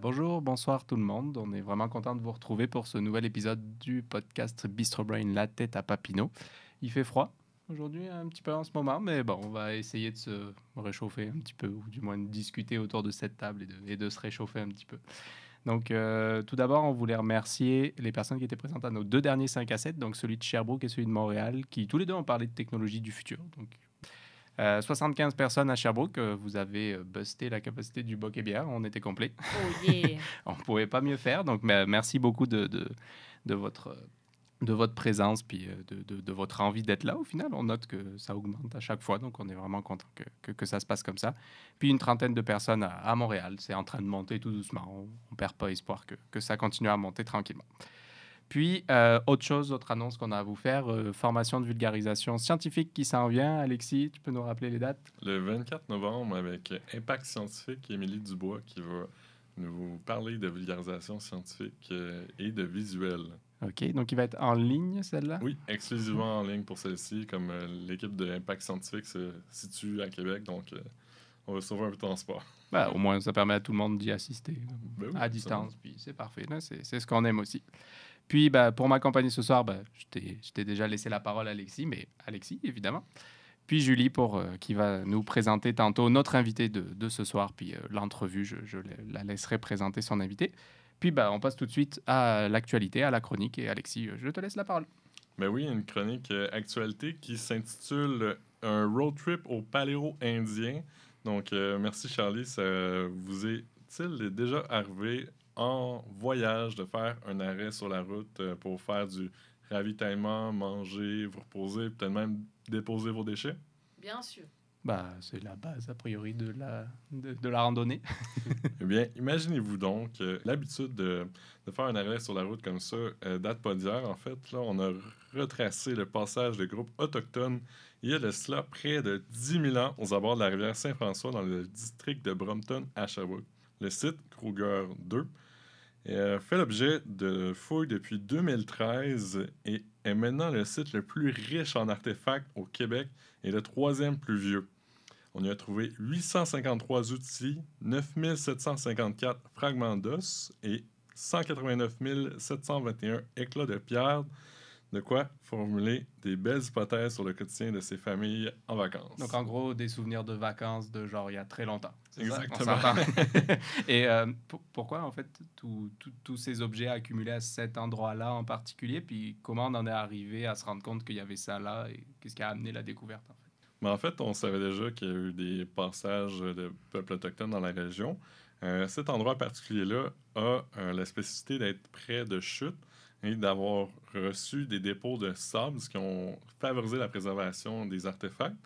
Bonjour, bonsoir tout le monde. On est vraiment content de vous retrouver pour ce nouvel épisode du podcast Bistro Brain, la tête à Papineau. Il fait froid aujourd'hui un petit peu en ce moment, mais bon, on va essayer de se réchauffer un petit peu, ou du moins de discuter autour de cette table et de se réchauffer un petit peu. Donc, tout d'abord, on voulait remercier les personnes qui étaient présentes à nos deux derniers 5 à 7, donc celui de Sherbrooke et celui de Montréal, qui tous les deux ont parlé de technologie du futur. Donc, 75 personnes à Sherbrooke, vous avez busté la capacité du Boc et Bière, on était complet. Oh yeah! On ne pouvait pas mieux faire, donc merci beaucoup de votre présence puis de votre envie d'être là. Au final, on note que ça augmente à chaque fois, donc on est vraiment content que ça se passe comme ça. Puis une trentaine de personnes à Montréal, c'est en train de monter tout doucement. On ne perd pas espoir que ça continue à monter tranquillement. Puis, autre annonce qu'on a à vous faire, formation de vulgarisation scientifique qui s'en vient. Alexis, tu peux nous rappeler les dates? Le 24 novembre, avec Impact Scientifique et Émilie Dubois qui va nous parler de vulgarisation scientifique et de visuel. OK, donc il va être en ligne, celle-là? Oui, exclusivement en ligne pour celle-ci, comme l'équipe de Impact Scientifique se situe à Québec, donc on va sauver un peu de transport. Au moins, ça permet à tout le monde d'y assister Ben oui, à distance, puis c'est parfait. Là, c'est ce qu'on aime aussi. Puis, pour m'accompagner ce soir, je t'ai déjà laissé la parole, Alexis, mais Alexis, évidemment. Puis Julie, qui va nous présenter tantôt notre invité de ce soir. Puis l'entrevue, je la laisserai présenter son invité. Puis, on passe tout de suite à l'actualité, à la chronique. Et Alexis, je te laisse la parole. Ben oui, une chronique actualité qui s'intitule Un road trip au paléo-indien. Donc, merci Charlie, ça vous est-il déjà arrivé en voyage de faire un arrêt sur la route pour faire du ravitaillement, manger, vous reposer, peut-être même déposer vos déchets? Bien sûr. C'est la base, a priori, de la randonnée. Eh bien, imaginez-vous donc l'habitude de faire un arrêt sur la route comme ça date pas d'hier. En fait, là, on a retracé le passage de groupes autochtones il y a de cela près de 10 000 ans aux abords de la rivière Saint-François dans le district de Brompton à Sherbrooke. Le site Kruger 2 fait l'objet de fouilles depuis 2013 et est maintenant le site le plus riche en artefacts au Québec et le troisième plus vieux. On y a trouvé 853 outils, 9 754 fragments d'os et 189 721 éclats de pierre, de quoi formuler des belles hypothèses sur le quotidien de ces familles en vacances. Donc, en gros, des souvenirs de vacances de genre il y a très longtemps. Exactement. Et pourquoi, en fait, tous ces objets accumulés à cet endroit-là en particulier? Puis comment on en est arrivé à se rendre compte qu'il y avait ça là? Et qu'est-ce qui a amené la découverte, en fait? Mais en fait, on savait déjà qu'il y a eu des passages de peuples autochtones dans la région. Cet endroit particulier-là a la spécificité d'être près de chutes et d'avoir reçu des dépôts de sable, ce qui ont favorisé la préservation des artefacts.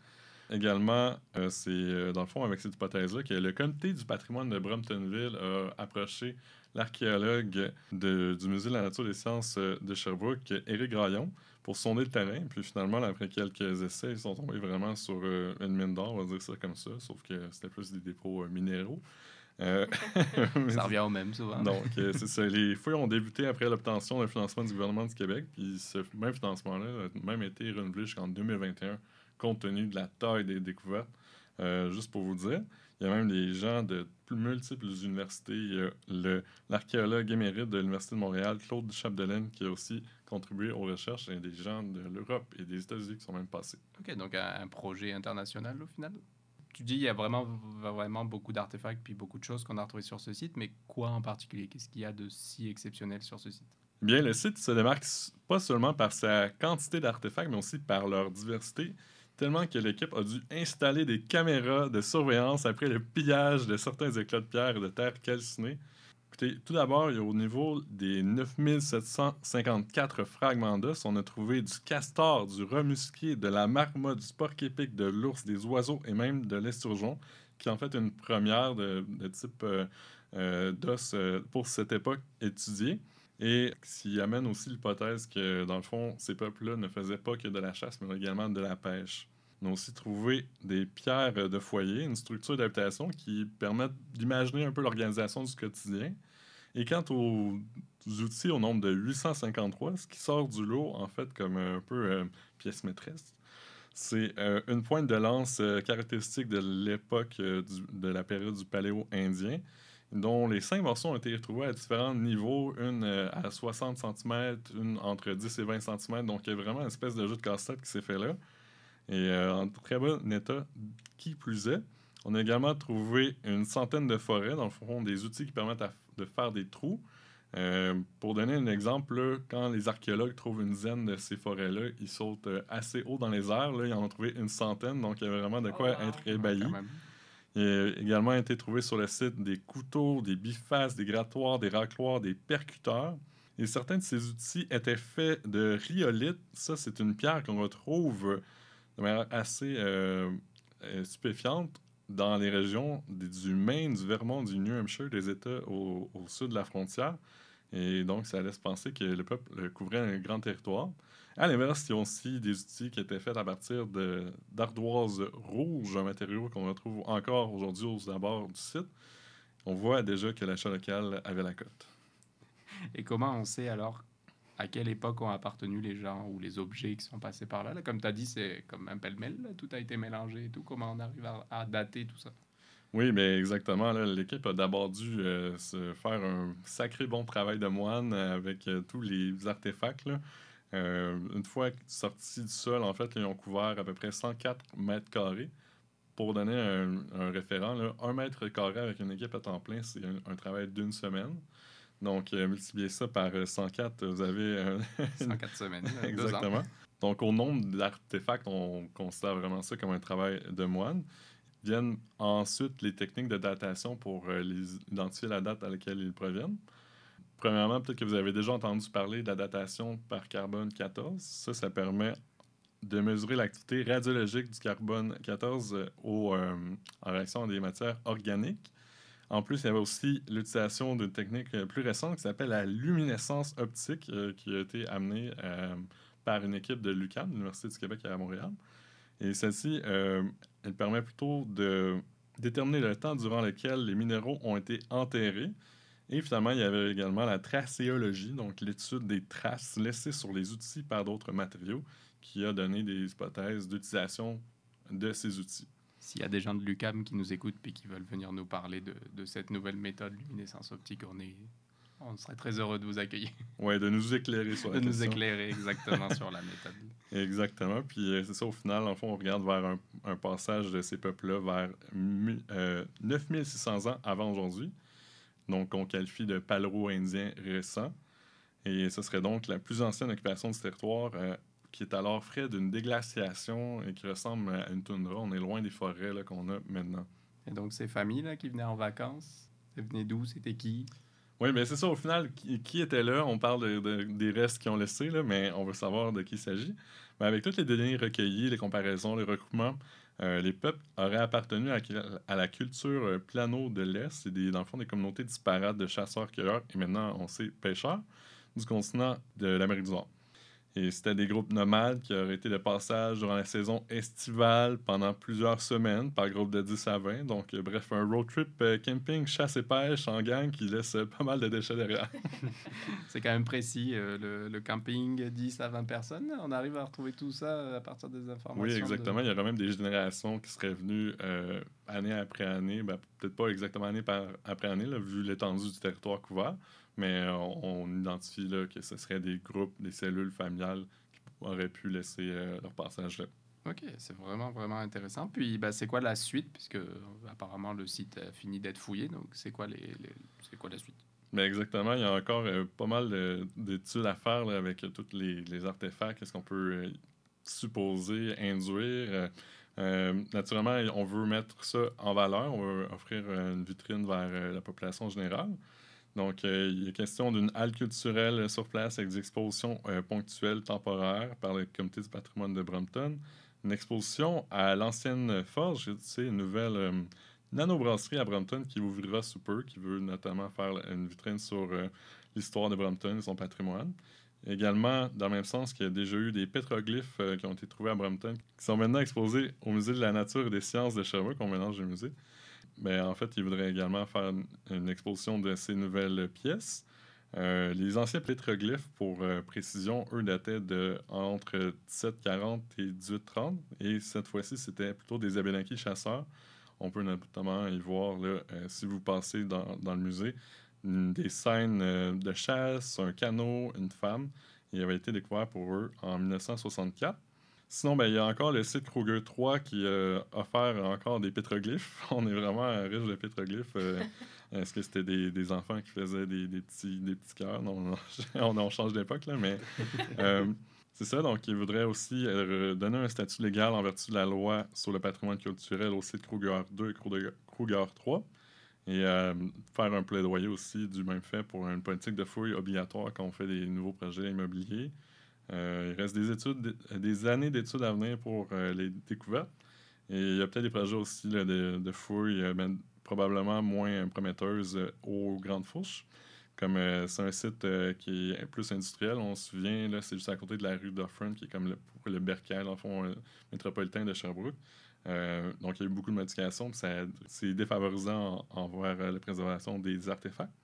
Également, c'est dans le fond avec cette hypothèse-là que le comité du patrimoine de Bromptonville a approché l'archéologue du Musée de la nature et des sciences de Sherbrooke, Éric Graillon, pour sonder le terrain. Puis finalement, après quelques essais, ils sont tombés vraiment sur une mine d'or, on va dire ça comme ça, sauf que c'était plus des dépôts minéraux. Ça revient au même souvent. Donc, c'est ça. Les fouilles ont débuté après l'obtention d'un financement du gouvernement du Québec. Puis ce même financement-là a même été renouvelé jusqu'en 2021, compte tenu de la taille des découvertes. Juste pour vous dire, il y a même des gens de multiples universités. Il y a l'archéologue émérite de l'Université de Montréal, Claude Chapdelaine, qui a aussi contribué aux recherches. Il y a des gens de l'Europe et des États-Unis qui sont même passés. OK, donc un projet international au final. Tu dis qu'il y a vraiment beaucoup d'artefacts puis beaucoup de choses qu'on a retrouvées sur ce site, mais quoi en particulier? Qu'est-ce qu'il y a de si exceptionnel sur ce site? Bien, le site se démarque pas seulement par sa quantité d'artefacts, mais aussi par leur diversité, tellement que l'équipe a dû installer des caméras de surveillance après le pillage de certains éclats de pierre et de terre calcinés. Écoutez, tout d'abord, au niveau des 9 754 fragments d'os, on a trouvé du castor, du rat musqué, de la marmotte, du porc-épic, de l'ours, des oiseaux et même de l'esturgeon, qui est en fait une première de type d'os pour cette époque étudiée. Et s'y amène aussi l'hypothèse que, dans le fond, ces peuples-là ne faisaient pas que de la chasse, mais également de la pêche. On a aussi trouvé des pierres de foyer, une structure d'habitation qui permettent d'imaginer un peu l'organisation du quotidien. Et quant aux outils au nombre de 853, ce qui sort du lot, en fait, comme un peu pièce maîtresse. C'est une pointe de lance caractéristique de l'époque de la période du paléo-indien, dont les 5 morceaux ont été retrouvés à différents niveaux, une à 60 cm, une entre 10 et 20 cm. Donc, il y a vraiment une espèce de jeu de casse-tête qui s'est fait là. Et en très bon état, qui plus est. On a également trouvé une centaine de forêts, dans le fond, des outils qui permettent de faire des trous. Pour donner un exemple, là, quand les archéologues trouvent une dizaine de ces forêts-là, ils sautent assez haut dans les airs. Là, ils en ont trouvé une centaine, donc il y avait vraiment de quoi être ébahi. Ouais, Il a également été trouvé sur le site des couteaux, des bifaces, des grattoirs, des racloirs, des percuteurs. Et certains de ces outils étaient faits de rhyolite. Ça, c'est une pierre qu'on retrouve de manière assez stupéfiante dans les régions du Maine, du Vermont, du New Hampshire, des États au sud de la frontière. Et donc, ça laisse penser que le peuple couvrait un grand territoire. À l'inverse, il y a aussi des outils qui étaient faits à partir d'ardoise rouge, un matériau qu'on retrouve encore aujourd'hui aux abords du site. On voit déjà que l'achat local avait la cote. Et comment on sait alors à quelle époque ont appartenu les gens ou les objets qui sont passés par là? Là, comme tu as dit, c'est comme un pêle-mêle, là, tout a été mélangé et tout. Comment on arrive à dater tout ça? Oui, mais exactement. Là, l'équipe a d'abord dû se faire un sacré bon travail de moine avec tous les artefacts. Là. Une fois sortis du sol, en fait, ils ont couvert à peu près 104 mètres carrés. Pour donner un référent, là, 1 mètre carré avec une équipe à temps plein, c'est un travail d'une semaine. Donc, multipliez ça par 104, vous avez... 104 semaines, 2 ans. Exactement. Donc, au nombre d'artefacts, on considère vraiment ça comme un travail de moine. Viennent ensuite les techniques de datation pour identifier la date à laquelle ils proviennent. Premièrement, peut-être que vous avez déjà entendu parler de la datation par carbone 14. Ça permet de mesurer l'activité radiologique du carbone 14 en réaction à des matières organiques. En plus, il y avait aussi l'utilisation d'une technique plus récente qui s'appelle la luminescence optique, qui a été amenée par une équipe de l'UQAM, l'Université du Québec à Montréal. Et celle-ci, elle permet plutôt de déterminer le temps durant lequel les minéraux ont été enterrés. Et finalement, il y avait également la tracéologie, donc l'étude des traces laissées sur les outils par d'autres matériaux, qui a donné des hypothèses d'utilisation de ces outils. S'il y a des gens de l'UQAM qui nous écoutent et qui veulent venir nous parler de cette nouvelle méthode luminescence optique, on serait très heureux de vous accueillir. Oui, de nous écairer sur la De question. nous éclairer exactement sur la méthode. Exactement. Puis c'est ça, au final, en fond, on regarde vers un passage de ces peuples-là vers 9600 ans avant aujourd'hui. Donc, on qualifie de paléo-indien récent. Et ce serait donc la plus ancienne occupation du territoire qui est alors frais d'une déglaciation et qui ressemble à une toundra. On est loin des forêts là, qu'on a maintenant. Et donc, ces familles-là qui venaient en vacances, elles venaient d'où? C'était qui? Oui, mais c'est ça, au final, qui était là? On parle des restes qu'ils ont laissés, là, mais on veut savoir de qui il s'agit. Mais avec toutes les données recueillies, les comparaisons, les recoupements, les peuples auraient appartenu à la culture plano de l'Est. C'est dans le fond des communautés disparates de chasseurs-cueilleurs, et maintenant, on sait, pêcheurs, du continent de l'Amérique du Nord. Et c'était des groupes nomades qui auraient été de passage durant la saison estivale pendant plusieurs semaines, par groupe de 10 à 20. Donc, bref, un road trip camping, chasse et pêche en gang qui laisse pas mal de déchets derrière. C'est quand même précis, le camping, 10 à 20 personnes. On arrive à retrouver tout ça à partir des informations. Oui, exactement. Il y aurait même des générations qui seraient venues année après année. Ben, peut-être pas exactement année après année, là, vu l'étendue du territoire couvert. Mais on identifie là, que ce serait des groupes, des cellules familiales qui auraient pu laisser leur passage là. OK, c'est vraiment, vraiment intéressant. Puis, ben, c'est quoi la suite? Puisque apparemment, le site a fini d'être fouillé. Donc, c'est quoi la suite? Mais exactement, il y a encore pas mal d'études à faire là, avec tous les artefacts. Qu'est-ce qu'on peut supposer, induire? Naturellement, on veut mettre ça en valeur. On veut offrir une vitrine vers la population générale. Donc, il est question d'une halle culturelle sur place avec des expositions ponctuelles, temporaires, par le Comité du patrimoine de Brompton. Une exposition à l'ancienne forge, c'est une nouvelle nanobrasserie à Brompton qui ouvrira sous peu, qui veut notamment faire une vitrine sur l'histoire de Brompton et son patrimoine. Également, dans le même sens qu'il y a déjà eu des pétroglyphes qui ont été trouvés à Brompton, qui sont maintenant exposés au Musée de la nature et des sciences de Sherbrooke, on mélange les musées. Mais en fait, il voudrait également faire une exposition de ces nouvelles pièces. Les anciens pétroglyphes, pour précision, eux dataient de entre 1740 et 1830. Et cette fois-ci, c'était plutôt des Abénaquis chasseurs. On peut notamment y voir, là, si vous passez dans le musée, des scènes de chasse, un canot, une femme. Il avait été découvert pour eux en 1964. Sinon, ben, il y a encore le site Kruger 3 qui offert encore des pétroglyphes. On est vraiment riche de pétroglyphes. Est-ce que c'était des enfants qui faisaient des petits cœurs? Non, on change d'époque, là, mais c'est ça. Donc, il voudrait aussi donner un statut légal en vertu de la loi sur le patrimoine culturel au site Kruger 2 et Kruger 3. Et faire un plaidoyer aussi du même fait pour une politique de fouille obligatoire quand on fait des nouveaux projets immobiliers. Il reste des années d'études à venir pour les découvertes. Et il y a peut-être des projets aussi là, de fouilles, probablement moins prometteuses aux Grandes Fourches. Comme c'est un site qui est plus industriel, on se souvient, là, c'est juste à côté de la rue Dufferin, qui est comme le Bercail, en fond, métropolitain de Sherbrooke. Donc, il y a eu beaucoup de modifications, puis c'est défavorisant envers la préservation des artefacts.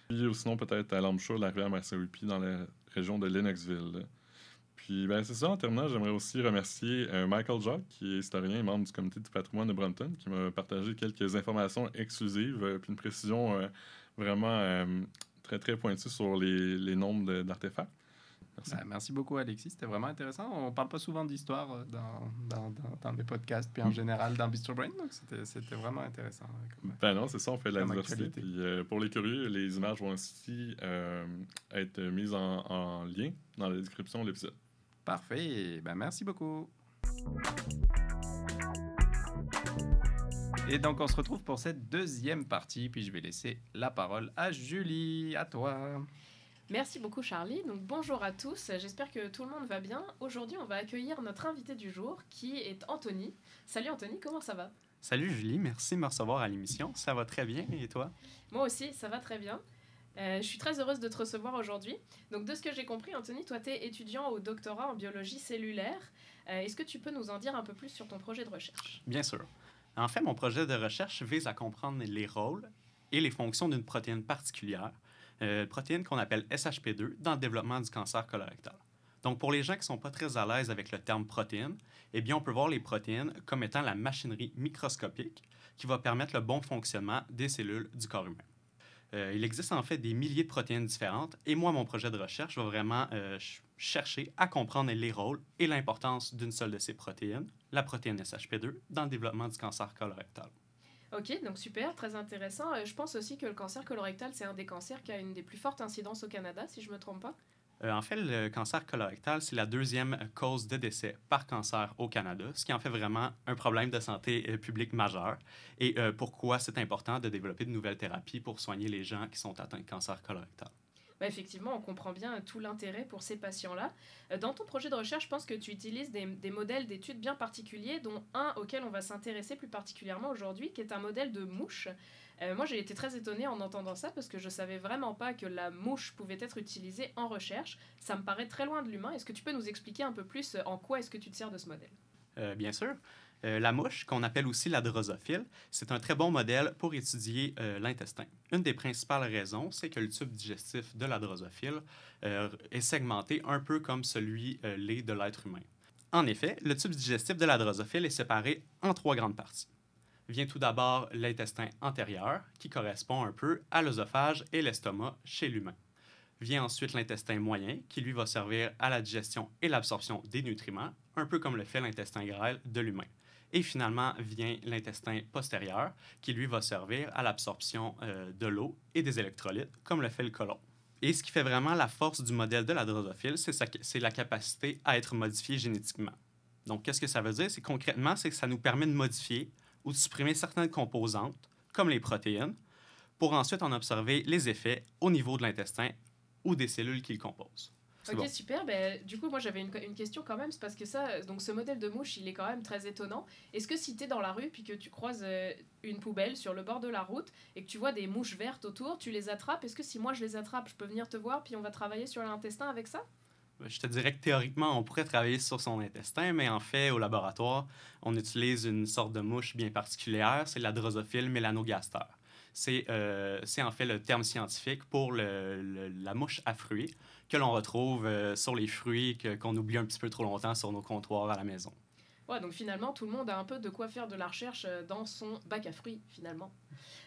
Puis, ou sinon, peut-être à l'embouchure de la rivière Massawippi, dans la région de Lennoxville. Puis, ben, c'est ça. En terminant, j'aimerais aussi remercier Michael Jacques, qui est historien et membre du comité du patrimoine de Brompton, qui m'a partagé quelques informations exclusives, puis une précision vraiment très, très pointue sur les nombres d'artefacts. Merci. Merci beaucoup, Alexis. C'était vraiment intéressant. On parle pas souvent d'histoire dans les podcasts, puis en général dans Bistro Brain, donc c'était vraiment intéressant. Ben non, c'est ça, on fait de la diversité. Puis, pour les curieux, les images vont aussi être mises en lien dans la description de l'épisode. Parfait. Ben, merci beaucoup. Et donc, on se retrouve pour cette deuxième partie, puis je vais laisser la parole à Julie. À toi. Merci beaucoup Charlie. Donc bonjour à tous, j'espère que tout le monde va bien. Aujourd'hui on va accueillir notre invité du jour qui est Anthony. Salut Anthony, comment ça va? Salut Julie, merci de me recevoir à l'émission. Ça va très bien et toi? Moi aussi, ça va très bien. Je suis très heureuse de te recevoir aujourd'hui. Donc de ce que j'ai compris Anthony, toi tu es étudiant au doctorat en biologie cellulaire. Est-ce que tu peux nous en dire un peu plus sur ton projet de recherche? Bien sûr. En fait, mon projet de recherche vise à comprendre les rôles et les fonctions d'une protéine particulière, protéine qu'on appelle SHP2, dans le développement du cancer colorectal. Donc, pour les gens qui ne sont pas très à l'aise avec le terme protéine, eh bien, on peut voir les protéines comme étant la machinerie microscopique qui va permettre le bon fonctionnement des cellules du corps humain. Il existe en fait des milliers de protéines différentes et moi, mon projet de recherche va vraiment chercher à comprendre les rôles et l'importance d'une seule de ces protéines, la protéine SHP2, dans le développement du cancer colorectal. Ok, donc super, très intéressant. Je pense aussi que le cancer colorectal, c'est un des cancers qui a une des plus fortes incidences au Canada, si je ne me trompe pas. En fait, le cancer colorectal, c'est la deuxième cause de décès par cancer au Canada, ce qui en fait vraiment un problème de santé publique majeur. Et pourquoi c'est important de développer de nouvelles thérapies pour soigner les gens qui sont atteints de cancer colorectal. Bah effectivement, on comprend bien tout l'intérêt pour ces patients-là. Dans ton projet de recherche, je pense que tu utilises des modèles d'études bien particuliers, dont un auquel on va s'intéresser plus particulièrement aujourd'hui, qui est un modèle de mouche. Moi, j'ai été très étonnée en entendant ça, parce que je ne savais vraiment pas que la mouche pouvait être utilisée en recherche. Ça me paraît très loin de l'humain. Est-ce que tu peux nous expliquer un peu plus en quoi est-ce que tu te sers de ce modèle? Bien sûr. La mouche, qu'on appelle aussi la drosophile, c'est un très bon modèle pour étudier l'intestin. Une des principales raisons, c'est que le tube digestif de la drosophile est segmenté un peu comme celui l'est de l'être humain. En effet, le tube digestif de la drosophile est séparé en 3 grandes parties. Vient tout d'abord l'intestin antérieur, qui correspond un peu à l'œsophage et l'estomac chez l'humain. Vient ensuite l'intestin moyen, qui lui va servir à la digestion et l'absorption des nutriments, un peu comme le fait l'intestin grêle de l'humain. Et finalement vient l'intestin postérieur, qui lui va servir à l'absorption de l'eau et des électrolytes, comme le fait le côlon. Et ce qui fait vraiment la force du modèle de la drosophile, c'est la capacité à être modifié génétiquement. Donc, qu'est-ce que ça veut dire? C'est concrètement, c'est que ça nous permet de modifier ou de supprimer certaines composantes, comme les protéines, pour ensuite en observer les effets au niveau de l'intestin ou des cellules qui le composent. Ok, bon. Super. Ben, du coup, moi, j'avais une question quand même. C'est parce que donc ce modèle de mouche, il est quand même très étonnant. Est-ce que si tu es dans la rue puis que tu croises une poubelle sur le bord de la route et que tu vois des mouches vertes autour, tu les attrapes? Est-ce que si moi, je les attrape, je peux venir te voir puis on va travailler sur l'intestin avec ça? Je te dirais que théoriquement, on pourrait travailler sur son intestin, mais en fait, au laboratoire, on utilise une sorte de mouche bien particulière, c'est la drosophile melanogaster. C'est en fait le terme scientifique pour la mouche à fruits que l'on retrouve sur les fruits qu'on oublie un petit peu trop longtemps sur nos comptoirs à la maison. Ouais, donc finalement, tout le monde a un peu de quoi faire de la recherche dans son bac à fruits, finalement.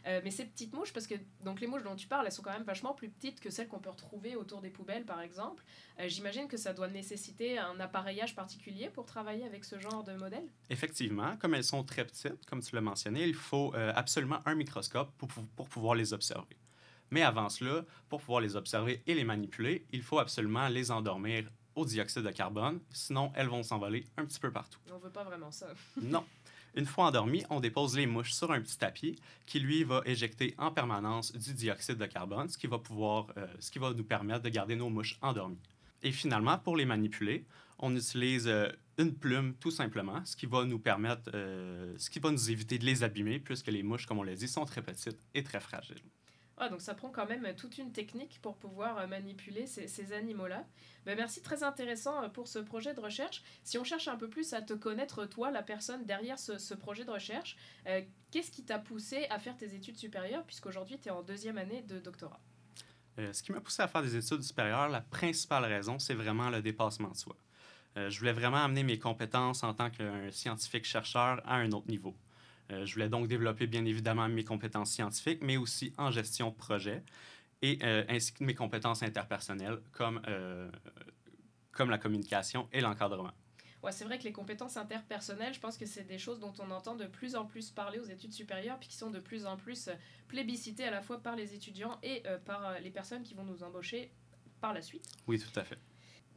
Mais ces petites mouches, parce que donc les mouches dont tu parles, elles sont quand même vachement plus petites que celles qu'on peut retrouver autour des poubelles, par exemple. J'imagine que ça doit nécessiter un appareillage particulier pour travailler avec ce genre de modèle. Effectivement, comme elles sont très petites, comme tu l'as mentionné, il faut absolument un microscope pour pouvoir les observer. Mais avant cela, pour pouvoir les observer et les manipuler, il faut absolument les endormir au dioxyde de carbone, sinon elles vont s'envoler un petit peu partout. On veut pas vraiment ça. Non. Une fois endormies, on dépose les mouches sur un petit tapis qui, lui, va éjecter en permanence du dioxyde de carbone, ce qui va nous permettre de garder nos mouches endormies. Et finalement, pour les manipuler, on utilise une plume, tout simplement, ce qui va nous éviter de les abîmer, puisque les mouches, comme on l'a dit, sont très petites et très fragiles. Ah, donc ça prend quand même toute une technique pour pouvoir manipuler ces animaux-là. Ben merci, très intéressant pour ce projet de recherche. Si on cherche un peu plus à te connaître, toi, la personne derrière ce projet de recherche, qu'est-ce qui t'a poussé à faire tes études supérieures, puisqu'aujourd'hui tu es en 2e année de doctorat? Ce qui m'a poussé à faire des études supérieures, la principale raison, c'est vraiment le dépassement de soi. Je voulais vraiment amener mes compétences en tant qu'un scientifique-chercheur à un autre niveau. Je voulais donc développer bien évidemment mes compétences scientifiques, mais aussi en gestion de projet, ainsi que mes compétences interpersonnelles comme la communication et l'encadrement. Ouais, c'est vrai que les compétences interpersonnelles, je pense que c'est des choses dont on entend de plus en plus parler aux études supérieures, puis qui sont de plus en plus plébiscitées à la fois par les étudiants et par les personnes qui vont nous embaucher par la suite. Oui, tout à fait.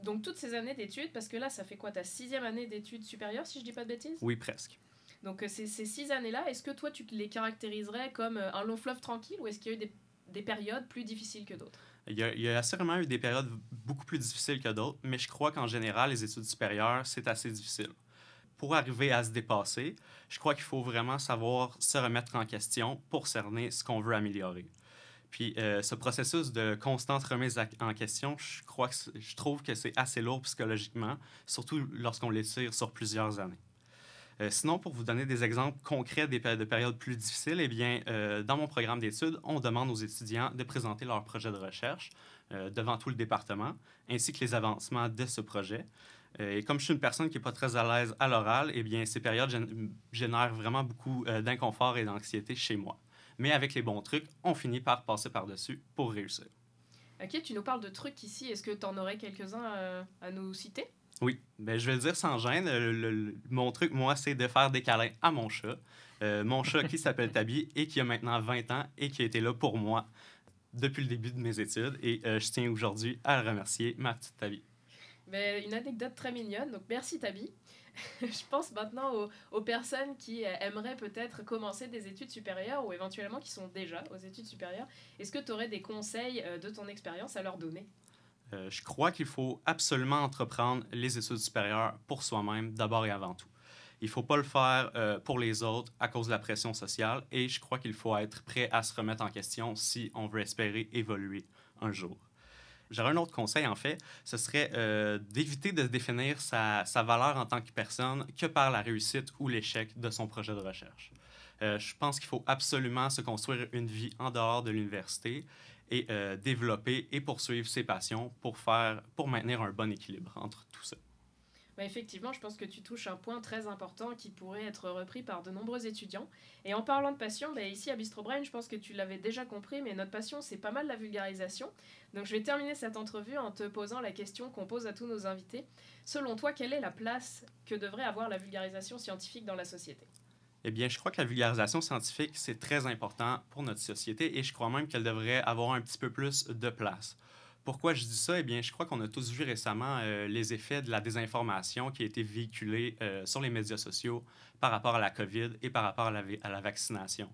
Donc toutes ces années d'études, parce que là, ça fait quoi, ta 6e année d'études supérieures, si je dis pas de bêtises? Oui, presque. Donc ces 6 années-là, est-ce que toi, tu les caractériserais comme un long fleuve tranquille, ou est-ce qu'il y a eu des périodes plus difficiles que d'autres? Il y a assurément eu des périodes beaucoup plus difficiles que d'autres, mais je crois qu'en général, les études supérieures, c'est assez difficile. Pour arriver à se dépasser, je crois qu'il faut vraiment savoir se remettre en question pour cerner ce qu'on veut améliorer. Puis ce processus de constante remise en question, je trouve que c'est assez lourd psychologiquement, surtout lorsqu'on l'étire sur plusieurs années. Sinon, pour vous donner des exemples concrets de périodes plus difficiles, eh bien, dans mon programme d'études, on demande aux étudiants de présenter leur projet de recherche devant tout le département, ainsi que les avancements de ce projet. Et comme je suis une personne qui n'est pas très à l'aise à l'oral, eh bien, ces périodes génèrent vraiment beaucoup d'inconfort et d'anxiété chez moi. Mais avec les bons trucs, on finit par passer par-dessus pour réussir. Ok, tu nous parles de trucs ici. Est-ce que tu en aurais quelques-uns à nous citer? Oui, ben, je vais le dire sans gêne. Mon truc, moi, c'est de faire des câlins à mon chat. Mon chat qui s'appelle Tabi et qui a maintenant 20 ans et qui a été là pour moi depuis le début de mes études. Et je tiens aujourd'hui à le remercier, ma petite Tabi. Ben, une anecdote très mignonne, donc merci Tabi. Je pense maintenant aux personnes qui aimeraient peut-être commencer des études supérieures ou éventuellement qui sont déjà aux études supérieures. Est-ce que tu aurais des conseils de ton expérience à leur donner? Je crois qu'il faut absolument entreprendre les études supérieures pour soi-même, d'abord et avant tout. Il ne faut pas le faire pour les autres à cause de la pression sociale et je crois qu'il faut être prêt à se remettre en question si on veut espérer évoluer un jour. J'aurais un autre conseil, en fait, ce serait d'éviter de définir sa valeur en tant que personne que par la réussite ou l'échec de son projet de recherche. Je pense qu'il faut absolument se construire une vie en dehors de l'université et développer et poursuivre ses passions pour maintenir un bon équilibre entre tout ça. Ben effectivement, je pense que tu touches un point très important qui pourrait être repris par de nombreux étudiants. Et en parlant de passion, ben ici à Bistro Brain, je pense que tu l'avais déjà compris, mais notre passion, c'est pas mal la vulgarisation. Donc je vais terminer cette entrevue en te posant la question qu'on pose à tous nos invités. Selon toi, quelle est la place que devrait avoir la vulgarisation scientifique dans la société? Eh bien, je crois que la vulgarisation scientifique, c'est très important pour notre société et je crois même qu'elle devrait avoir un petit peu plus de place. Pourquoi je dis ça? Eh bien, je crois qu'on a tous vu récemment les effets de la désinformation qui a été véhiculée sur les médias sociaux par rapport à la COVID et par rapport à la vaccination.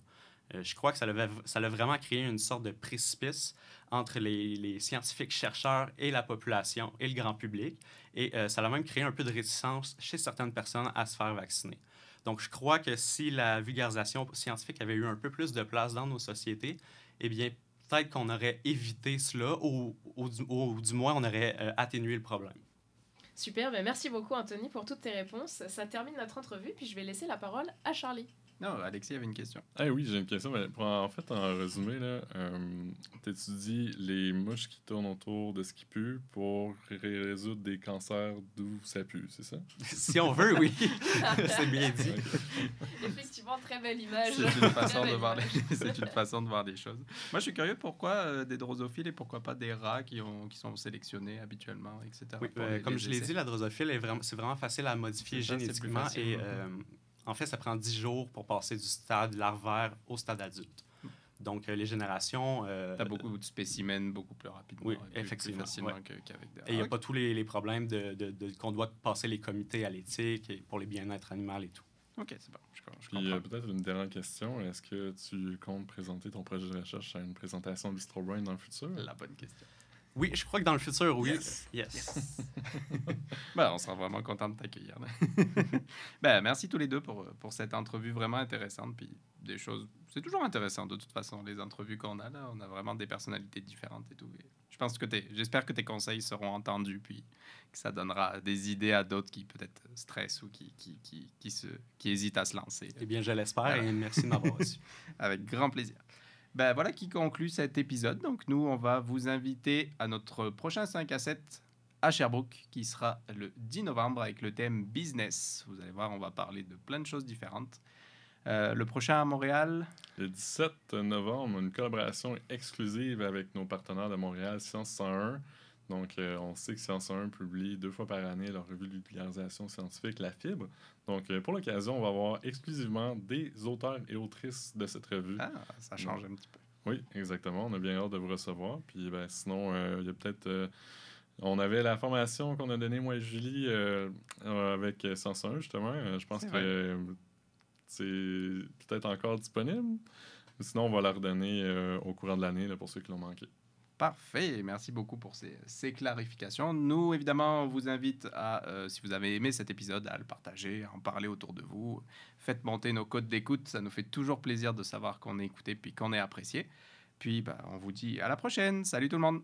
Je crois que ça a vraiment créé une sorte de précipice entre les scientifiques chercheurs et la population et le grand public. Et ça a même créé un peu de réticence chez certaines personnes à se faire vacciner. Donc, je crois que si la vulgarisation scientifique avait eu un peu plus de place dans nos sociétés, eh bien, peut-être qu'on aurait évité cela ou du moins on aurait atténué le problème. Super, ben merci beaucoup Anthony pour toutes tes réponses. Ça termine notre entrevue, puis je vais laisser la parole à Charlie. Non, Alexis avait une question. Ah oui, j'ai une question. Mais en fait, en résumé, là, t'étudies les mouches qui tournent autour de ce qui pue pour résoudre des cancers d'où ça pue, c'est ça? Si on veut, oui. C'est bien dit. Effectivement, très belle image. C'est une façon Très de belle voir les... image. c'est une façon de voir les choses. Moi, je suis curieux pourquoi des drosophiles et pourquoi pas des rats qui sont sélectionnés habituellement, etc. Oui, pour comme les je l'ai essais. dit, la drosophile, c'est vraiment facile à modifier C'est ça, c'est plus génétiquement facile, et beaucoup. en fait, ça prend 10 jours pour passer du stade larvaire au stade adulte. Donc, les générations... T'as beaucoup de spécimens beaucoup plus rapidement. Oui, et plus effectivement, facilement ouais. qu'avec des rats. Et il n'y a Ok. pas tous les problèmes qu'on doit passer les comités à l'éthique et pour les bien-être animal et tout. Ok, c'est bon, je Puis comprends. peut-être une dernière question. Est-ce que tu comptes présenter ton projet de recherche à une présentation Bistro Brain dans le futur? La bonne question. Oui, je crois que dans le futur, oui. Yes. Ben, on sera vraiment content de t'accueillir. là. Ben, merci tous les deux pour cette entrevue vraiment intéressante. Puis des choses. C'est toujours intéressant de toute façon, les entrevues qu'on a là. On a vraiment des personnalités différentes et tout. Et je pense que j'espère que tes conseils seront entendus. Puis que ça donnera des idées à d'autres qui peut-être stressent ou qui hésitent à se lancer. Eh bien, je l'espère Voilà. et merci de m'avoir reçu. Avec grand plaisir. Ben voilà qui conclut cet épisode. Donc nous, on va vous inviter à notre prochain 5 à 7 à Sherbrooke, qui sera le 10 novembre avec le thème business. Vous allez voir, on va parler de plein de choses différentes. Le prochain à Montréal, Le 17 novembre, une collaboration exclusive avec nos partenaires de Montréal, Science 101. Donc, on sait que Science 101 publie 2 fois par année leur revue de vulgarisation scientifique, La Fibre. Donc, pour l'occasion, on va avoir exclusivement des auteurs et autrices de cette revue. ça change un petit peu. Oui, exactement. On a bien hâte de vous recevoir. Puis, ben, sinon, il y a peut-être... on avait la formation qu'on a donnée, moi et Julie, avec Science 101, justement. Je pense C'est que c'est peut-être encore disponible. Sinon, on va la redonner au courant de l'année là, pour ceux qui l'ont manqué. Parfait, merci beaucoup pour ces clarifications. Nous, évidemment, on vous invite à, si vous avez aimé cet épisode, à le partager, à en parler autour de vous. Faites monter nos codes d'écoute, ça nous fait toujours plaisir de savoir qu'on est écouté puis qu'on est apprécié. Puis, on vous dit à la prochaine. Salut tout le monde!